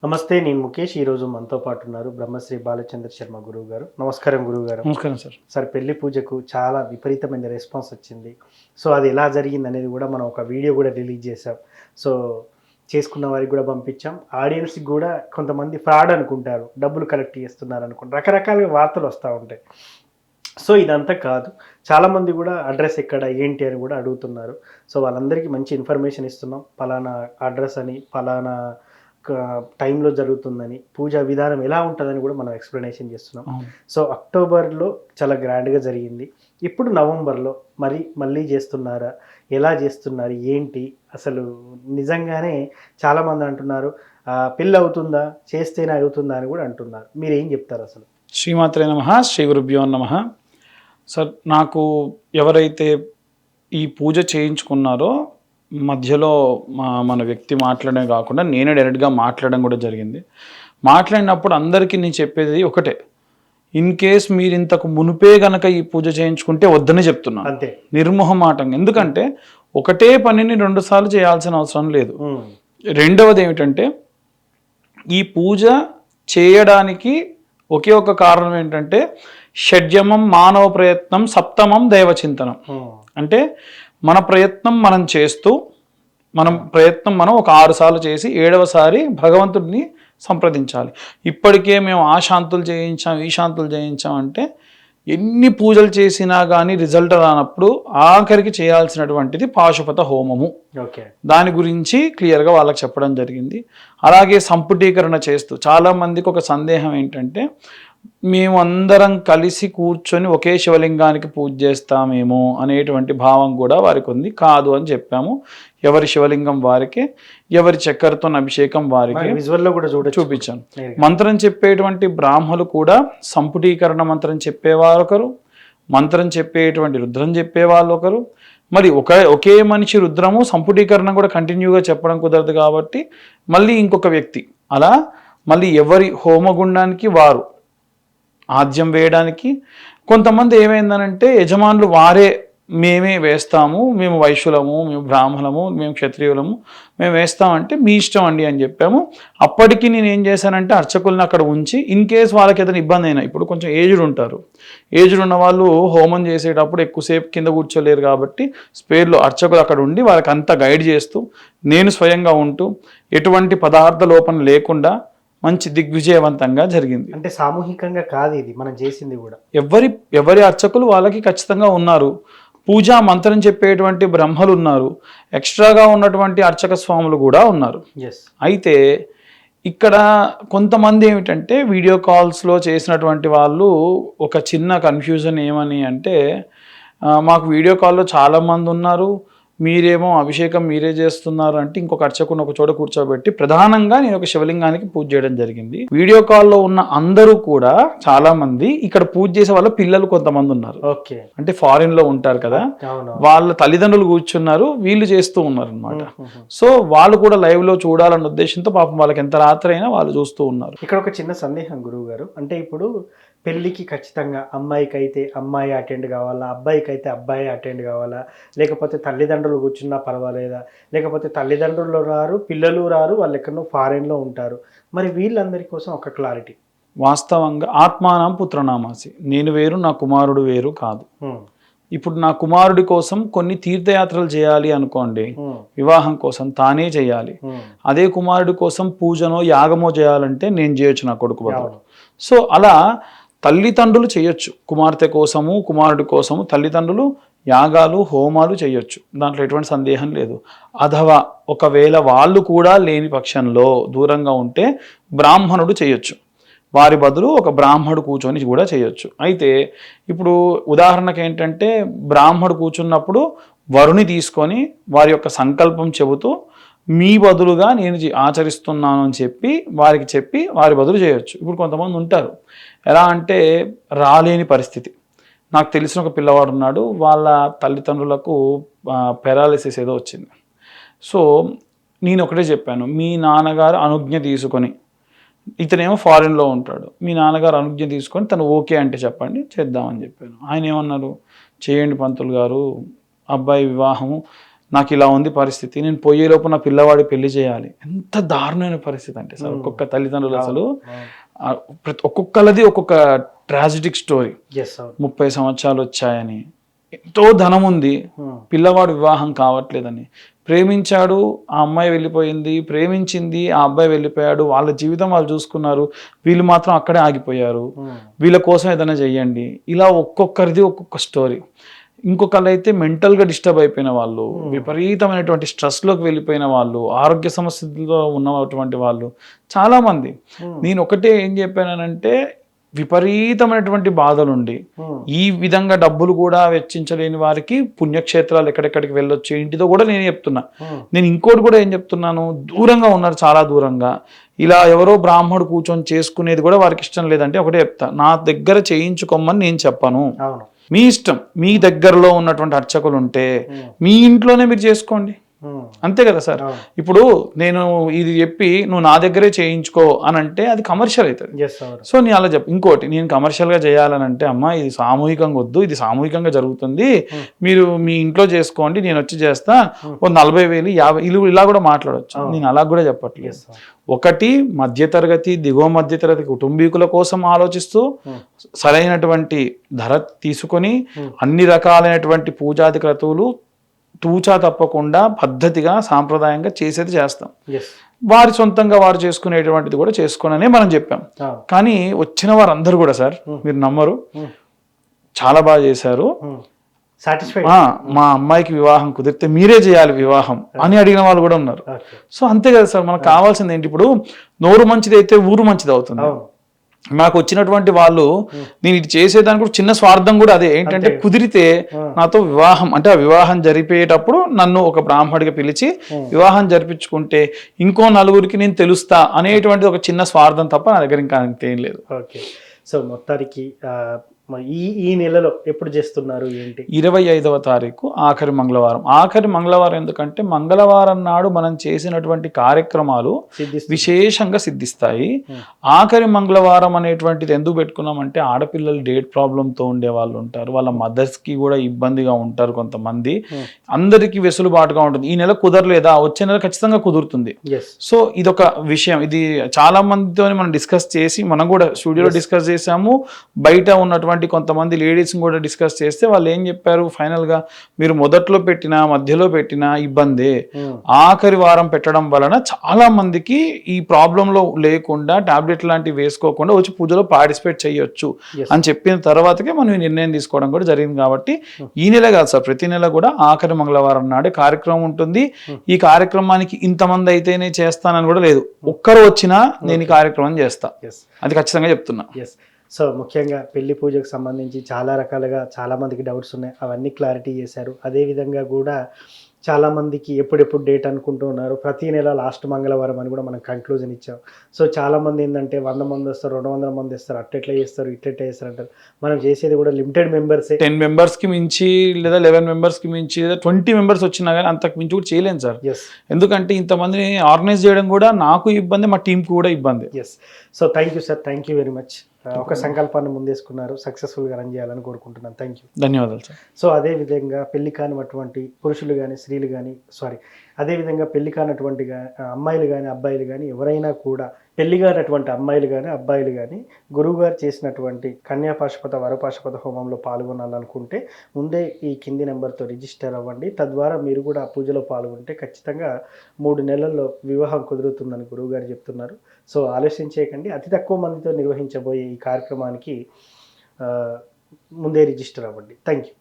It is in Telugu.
నమస్తే. నేను ముఖేష్. ఈరోజు మనతో పాటు ఉన్నారు బ్రహ్మశ్రీ బాలచంద్ర శర్మ గురువు గారు. నమస్కారం గురువు గారు. నమస్కారం సార్. సార్, పెళ్లి పూజకు చాలా విపరీతమైన రెస్పాన్స్ వచ్చింది. సో అది ఎలా జరిగిందనేది కూడా మనం ఒక వీడియో కూడా రిలీజ్ చేసాం. సో చేసుకున్న వారికి కూడా పంపించాం. ఆడియన్స్కి కూడా కొంతమంది ఫ్రాడ్ అనుకుంటారు, డబ్బులు కలెక్ట్ చేస్తున్నారు అనుకుంటారు, రకరకాల వార్తలు వస్తూ ఉంటాయి. సో ఇదంతా కాదు. చాలామంది కూడా అడ్రస్ ఎక్కడ ఏంటి అని కూడా అడుగుతున్నారు. సో వాళ్ళందరికీ మంచి ఇన్ఫర్మేషన్ ఇస్తున్నాం. పలానా అడ్రస్ అని, పలానా టైంలో జరుగుతుందని, పూజా విధానం ఎలా ఉంటుందని కూడా మనం ఎక్స్ప్లెనేషన్ చేస్తున్నాం. సో అక్టోబర్లో చాలా గ్రాండ్గా జరిగింది. ఇప్పుడు నవంబర్లో మళ్ళీ చేస్తున్నారా, ఎలా చేస్తున్నారు, ఏంటి అసలు? నిజంగానే చాలామంది అంటున్నారు పెళ్ళి అవుతుందా, చేస్తేనే అవుతుందా అని కూడా అంటున్నారు. మీరు ఏం చెప్తారు అసలు? శ్రీమాత్రే నమః, శ్రీ గురుభ్యో నమః. సార్, నాకు ఎవరైతే ఈ పూజ చేయించుకున్నారో మధ్యలో మన వ్యక్తి మాట్లాడమే కాకుండా నేనే డైరెక్ట్గా మాట్లాడడం కూడా జరిగింది. మాట్లాడినప్పుడు అందరికీ నేను చెప్పేది ఒకటే, ఇన్ కేస్ మీరు ఇంతకు మునిపే గనక ఈ పూజ చేయించుకుంటే వద్దని చెప్తున్నాను, అంతే నిర్మోహమాటంగా. ఎందుకంటే ఒకటే పనిని 2 సార్లు చేయాల్సిన అవసరం లేదు. రెండవది ఏమిటంటే, ఈ పూజ చేయడానికి ఒకే ఒక కారణం ఏంటంటే, షడ్జమం మానవ ప్రయత్నం, సప్తమం దైవచింతనం. అంటే మన ప్రయత్నం మనం చేస్తూ, మనం ఒక 6 సార్లు చేసి 7వ సారి భగవంతుడిని సంప్రదించాలి. ఇప్పటికే మేము ఆ శాంతులు చేయించాం, ఈ శాంతులు చేయించాం అంటే ఎన్ని పూజలు చేసినా కానీ రిజల్ట్ రానప్పుడు ఆఖరికి చేయాల్సినటువంటిది పాశుపత హోమము. దాని గురించి క్లియర్గా వాళ్ళకి చెప్పడం జరిగింది. అలాగే సంపుటీకరణ చేస్తూ చాలామందికి ఒక సందేహం ఏంటంటే, మేము అందరం కలిసి కూర్చొని ఒకే శివలింగానికి పూజ చేస్తామేమో అనేటువంటి భావం కూడా వారికి ఉంది. కాదు అని చెప్పాము. ఎవరి శివలింగం వారికి, ఎవరి చక్కెరతో అభిషేకం వారికి విజువల్లో కూడా చూపించాను. మంత్రం చెప్పేటువంటి బ్రాహ్మలు కూడా సంపుటీకరణ మంత్రం చెప్పేవారు ఒకరు, మంత్రం చెప్పేటువంటి రుద్రం చెప్పేవాళ్ళు ఒకరు. మరి ఒకే మనిషి రుద్రము సంపుటీకరణ కూడా కంటిన్యూగా చెప్పడం కుదరదు కాబట్టి మళ్ళీ ఇంకొక వ్యక్తి, అలా మళ్ళీ ఎవరి హోమగుండానికి వారు ఆద్యం వేయడానికి. కొంతమంది ఏమైందనంటే, యజమానులు వారే మేమే వేస్తాము, మేము వైశ్యులము, మేము బ్రాహ్మణము, మేము క్షత్రియులము, మేము వేస్తామంటే మీ ఇష్టం అండి అని చెప్పాము. అప్పటికి నేను ఏం చేశానంటే, అర్చకులను అక్కడ ఉంచి ఇన్ కేస్ వాళ్ళకి ఏదైనా ఇబ్బంది అయినా, ఇప్పుడు కొంచెం ఏజ్డ్ ఉంటారు, ఏజ్డ్ ఉన్న వాళ్ళు హోమం చేసేటప్పుడు ఎక్కువసేపు కింద కూర్చోలేరు కాబట్టి స్పేర్లో అర్చకులు అక్కడ ఉండి వాళ్ళకి అంతా గైడ్ చేస్తూ, నేను స్వయంగా ఉంటూ ఎటువంటి పదార్థ లోపం లేకుండా మంచి దిగ్విజయవంతంగా జరిగింది. అంటే సామూహికంగా కాదు ఇది మనం చేసింది కూడా. ఎవరి అర్చకులు వాళ్ళకి ఖచ్చితంగా ఉన్నారు. పూజా మంత్రం చెప్పేటువంటి బ్రహ్మలు ఉన్నారు, ఎక్స్ట్రాగా ఉన్నటువంటి అర్చక స్వాములు కూడా ఉన్నారు. అయితే ఇక్కడ కొంతమంది ఏమిటంటే, వీడియో కాల్స్లో చేసినటువంటి వాళ్ళు ఒక చిన్న కన్ఫ్యూజన్ ఏమని అంటే, మాకు వీడియో కాల్లో చాలామంది ఉన్నారు, మీరేమో అభిషేకం మీరే చేస్తున్నారు అంటే, ఇంకొక అర్చకుని ఒక చోట కూర్చోబెట్టి ప్రధానంగా నేను ఒక శివలింగానికి పూజ చేయడం జరిగింది. వీడియో కాల్లో ఉన్న అందరూ కూడా చాలా మంది ఇక్కడ పూజ చేసే వాళ్ళ పిల్లలు కొంతమంది ఉన్నారు. అంటే ఫారిన్ లో ఉంటారు కదా, వాళ్ళ తల్లిదండ్రులు కూర్చున్నారు, వీళ్ళు చేస్తూ ఉన్నారు అనమాట. సో వాళ్ళు కూడా లైవ్ లో చూడాలన్న ఉద్దేశంతో పాపం వాళ్ళకి ఎంత రాత్రి అయినా వాళ్ళు చూస్తూ ఉన్నారు. ఇక్కడ ఒక చిన్న సందేహం గురువు గారు, అంటే ఇప్పుడు పెళ్ళికి ఖచ్చితంగా అమ్మాయికి అయితే అమ్మాయి అటెండ్ కావాలా, అబ్బాయికి అయితే అబ్బాయి అటెండ్ కావాలా, లేకపోతే తల్లిదండ్రులు కూర్చున్నా పర్వాలేదా, లేకపోతే తల్లిదండ్రులు రారు, పిల్లలు రారు, వాళ్ళు ఎక్కడో ఫారెన్లో ఉంటారు, మరి వీళ్ళందరి కోసం ఒక క్లారిటీ. వాస్తవంగా ఆత్మానం పుత్రనామాసి, నేను వేరు నా కుమారుడు వేరు కాదు. ఇప్పుడు నా కుమారుడి కోసం కొన్ని తీర్థయాత్రలు చేయాలి అనుకోండి, వివాహం కోసం తానే చేయాలి. అదే కుమారుడి కోసం పూజనో యాగమో చేయాలంటే నేను చేయొచ్చు, నా కొడుకు బదులు. సో అలా తల్లిదండ్రులు చేయొచ్చు, కుమార్తె కోసము కుమారుడి కోసము తల్లిదండ్రులు యాగాలు హోమాలు చేయొచ్చు, దాంట్లో ఎటువంటి సందేహం లేదు. అథవా ఒకవేళ వాళ్ళు కూడా లేని పక్షంలో దూరంగా ఉంటే బ్రాహ్మణుడు చేయొచ్చు, వారి బదులు ఒక బ్రాహ్మడు కూర్చొని కూడా చేయొచ్చు. అయితే ఇప్పుడు ఉదాహరణకు ఏంటంటే, బ్రాహ్మడు కూర్చున్నప్పుడు వరుని తీసుకొని వారి యొక్క సంకల్పం చెబుతూ మీ బదులుగా నేను ఆచరిస్తున్నాను అని చెప్పి వారి బదులు చేయొచ్చు. ఇప్పుడు కొంతమంది ఉంటారు, ఎలా అంటే రాలేని పరిస్థితి. నాకు తెలిసిన ఒక పిల్లవాడు ఉన్నాడు, వాళ్ళ తల్లిదండ్రులకు పెరాలిసిస్ ఏదో వచ్చింది. సో నేను ఒకటే చెప్పాను, మీ నాన్నగారు అనుజ్ఞ తీసుకొని, ఇతనేమో ఫారిన్లో ఉంటాడు, మీ నాన్నగారు అనుజ్ఞ తీసుకొని తను ఓకే అంటే చెప్పండి, చేద్దామని చెప్పాను. ఆయన ఏమన్నారు, చేయండి పంతులు గారు, అబ్బాయి వివాహము నాకు ఇలా ఉంది పరిస్థితి, నేను పోయేలోపు నా పిల్లవాడి పెళ్లి చేయాలి. ఎంత దారుణమైన పరిస్థితి అంటే సార్ ఒక్కొక్క తల్లిదండ్రులు అసలు ఒక్కొక్కరిది ఒక్కొక్క ట్రాజిడిక్ స్టోరీ. 30 సంవత్సరాలు వచ్చాయని, ఎంతో ధనం ఉంది, పిల్లవాడు వివాహం కావట్లేదని, ప్రేమించాడు, ఆ అమ్మాయి వెళ్ళిపోయింది, ప్రేమించింది, ఆ అబ్బాయి వెళ్ళిపోయాడు, వాళ్ళ జీవితం వాళ్ళు చూసుకున్నారు, వీళ్ళు మాత్రం అక్కడే ఆగిపోయారు, వీళ్ళ కోసం ఏదైనా చెయ్యండి. ఇలా ఒక్కొక్కరిది ఒక్కొక్క స్టోరీ. ఇంకొకళ్ళు అయితే మెంటల్గా డిస్టర్బ్ అయిపోయిన వాళ్ళు, విపరీతమైనటువంటి స్ట్రెస్లోకి వెళ్ళిపోయిన వాళ్ళు, ఆరోగ్య సమస్యలతో ఉన్నటువంటి వాళ్ళు చాలామంది. నేను ఒకటే ఏం చెప్పానంటే, విపరీతమైనటువంటి బాధలుండి ఈ విధంగా డబ్బులు కూడా వెచ్చించలేని వారికి పుణ్యక్షేత్రాలు ఎక్కడెక్కడికి వెళ్ళొచ్చు ఇంటితో కూడా నేను చెప్తున్నా. నేను ఇంకోటి కూడా ఏం చెప్తున్నాను, దూరంగా ఉన్నారు, చాలా దూరంగా, ఇలా ఎవరో బ్రాహ్మడు కూర్చొని చేసుకునేది కూడా వారికి ఇష్టం లేదంటే ఒకటే చెప్తా, నా దగ్గర చేయించుకోమని నేను చెప్పను. మీ ఇష్టం, మీ దగ్గరలో ఉన్నటువంటి అర్చకులు ఉంటే మీ ఇంట్లోనే మీరు చేసుకోండి, అంతే కదా సార్. ఇప్పుడు నేను ఇది చెప్పి నువ్వు నా దగ్గరే చేయించుకో అని అంటే అది కమర్షియల్ అవుతుంది. సో నేను అలా ఇంకోటి, నేను కమర్షియల్గా చేయాలని అంటే, అమ్మ ఇది సామూహికంగా వద్దు, ఇది సామూహికంగా జరుగుతుంది, మీరు మీ ఇంట్లో చేసుకోండి, నేను వచ్చి చేస్తా, 40,000 50,000 ఇలా కూడా మాట్లాడవచ్చు. నేను అలా కూడా చెప్పట్లేదు. ఒకటి, మధ్యతరగతి దిగువ మధ్యతరగతి కుటుంబీకుల కోసం ఆలోచిస్తూ సరైనటువంటి ధర తీసుకొని అన్ని రకాలైనటువంటి పూజాది క్రతువులు తూచా తప్పకుండా పద్ధతిగా సాంప్రదాయంగా చేసేది చేస్తాం. వారి సొంతంగా వారు చేసుకునేటువంటిది కూడా చేసుకోననే మనం చెప్పాం. కానీ వచ్చిన వారందరూ కూడా సార్, మీరు నమ్మరు, చాలా బాగా చేశారు, మా అమ్మాయికి వివాహం కుదిరితే మీరే చేయాలి వివాహం అని అడిగిన వాళ్ళు కూడా ఉన్నారు. సో అంతే కదా సార్, మనకు కావాల్సింది ఏంటి, ఇప్పుడు నోరు మంచిది అయితే ఊరు మంచిది అవుతుంది. మాకు వచ్చినటువంటి వాళ్ళు నేను ఇది చేసేదానికి కూడా చిన్న స్వార్థం కూడా అదే, ఏంటంటే కుదిరితే నాతో వివాహం, అంటే ఆ వివాహం జరిపేటప్పుడు నన్ను ఒక బ్రాహ్మడిగా పిలిచి వివాహం జరిపించుకుంటే ఇంకో నలుగురికి నేను తెలుస్తా అనేటువంటిది ఒక చిన్న స్వార్థం తప్ప నా దగ్గర ఇంకా అంతేం లేదు. ఓకే, సో మొత్తానికి ఈ నెలలో ఎప్పుడు చేస్తున్నారు ఏంటి? 25వ తారీఖు ఆఖరి మంగళవారం. ఆఖరి మంగళవారం ఎందుకంటే మంగళవారం నాడు మనం చేసినటువంటి కార్యక్రమాలు విశేషంగా సిద్ధిస్తాయి. ఆఖరి మంగళవారం అనేటువంటిది ఎందుకు పెట్టుకున్నామంటే, ఆడపిల్లలు డేట్ ప్రాబ్లంతో ఉండే వాళ్ళు ఉంటారు, వాళ్ళ మదర్స్ కి కూడా ఇబ్బందిగా ఉంటారు కొంతమంది, అందరికీ వెసులుబాటుగా ఉంటుంది. ఈ నెల కుదరలేదా, వచ్చే నెల ఖచ్చితంగా కుదురుతుంది. సో ఇదొక విషయం, ఇది చాలా మందితో మనం డిస్కస్ చేసి, మనం కూడా స్టూడియోలో డిస్కస్ చేసాము, బయట ఉన్నటువంటి కొంతమంది లేడీస్ కూడా డిస్కస్ చేస్తే వాళ్ళు ఏం చెప్పారు, ఫైనల్ గా మీరు మొదట్లో పెట్టినా మధ్యలో పెట్టినా ఇబ్బందే, ఆఖరి వారం పెట్టడం వలన చాలా మందికి ఈ ప్రాబ్లం లో లేకుండా టాబ్లెట్ లాంటివి వేసుకోకుండా వచ్చి పూజలో పార్టిసిపేట్ చేయొచ్చు అని చెప్పిన తర్వాతకే మనం ఈ నిర్ణయం తీసుకోవడం కూడా జరిగింది. కాబట్టి ఈ నెల కాదు సార్, ప్రతి నెల కూడా ఆఖరి మంగళవారం నాడే కార్యక్రమం ఉంటుంది. ఈ కార్యక్రమానికి ఇంతమంది అయితేనే చేస్తానని కూడా లేదు, ఒక్కరు వచ్చినా నేను ఈ కార్యక్రమం చేస్తా, అది ఖచ్చితంగా చెప్తున్నా. సో ముఖ్యంగా పెళ్లి పూజకు సంబంధించి చాలా రకాలుగా చాలామందికి డౌట్స్ ఉన్నాయి, అవన్నీ క్లారిటీ చేశారు. అదేవిధంగా కూడా చాలామందికి ఎప్పుడెప్పుడు డేట్ అనుకుంటూ ఉన్నారు, ప్రతి నెల లాస్ట్ మంగళవారం అని కూడా మనం కంక్లూజన్ ఇచ్చాం. సో చాలామంది ఏంటంటే 100 మంది వస్తారు, 200 మంది వస్తారు, అట్టెట్లా చేస్తారు ఇట్లెట్లా చేస్తారు అంటారు. మనం చేసేది కూడా లిమిటెడ్ మెంబర్సే, 10 మెంబర్స్కి మించి లేదా 11 మెంబర్స్కి మించి లేదా 20 మెంబర్స్ వచ్చినా కానీ అంతకు మించి కూడా చేయలేను సార్. ఎందుకంటే ఇంతమందిని ఆర్గనైజ్ చేయడం కూడా నాకు ఇబ్బంది, మా టీంకి కూడా ఇబ్బంది. So thank you sir, thank you very much. ఒక సంకల్పాన్ని ముందేసుకున్నారు, సక్సెస్ఫుల్గా రన్ చేయాలని కోరుకుంటున్నాను. థ్యాంక్ యూ, ధన్యవాదాలు సార్. సో అదేవిధంగా పెళ్లి కానిటువంటి పురుషులు కానీ స్త్రీలు కానీ అదేవిధంగా పెళ్లి కానటువంటి అమ్మాయిలు కానీ అబ్బాయిలు కానీ ఎవరైనా కూడా, పెళ్లి కానటువంటి అమ్మాయిలు కానీ అబ్బాయిలు కానీ గురువుగారు చేసినటువంటి కన్యాపాశుపత వరపాశుపత హోమంలో పాల్గొనాలనుకుంటే ముందే ఈ కింది నెంబర్తో రిజిస్టర్ అవ్వండి. తద్వారా మీరు కూడా ఆ పూజలో పాల్గొంటే ఖచ్చితంగా 3 నెలల్లో వివాహం కుదురుతుందని గురువుగారు చెప్తున్నారు. సో ఆలోచించేయకండి, అతి తక్కువ మందితో నిర్వహించబోయే ఈ కార్యక్రమానికి ముందే రిజిస్టర్ అవ్వండి. Thank you.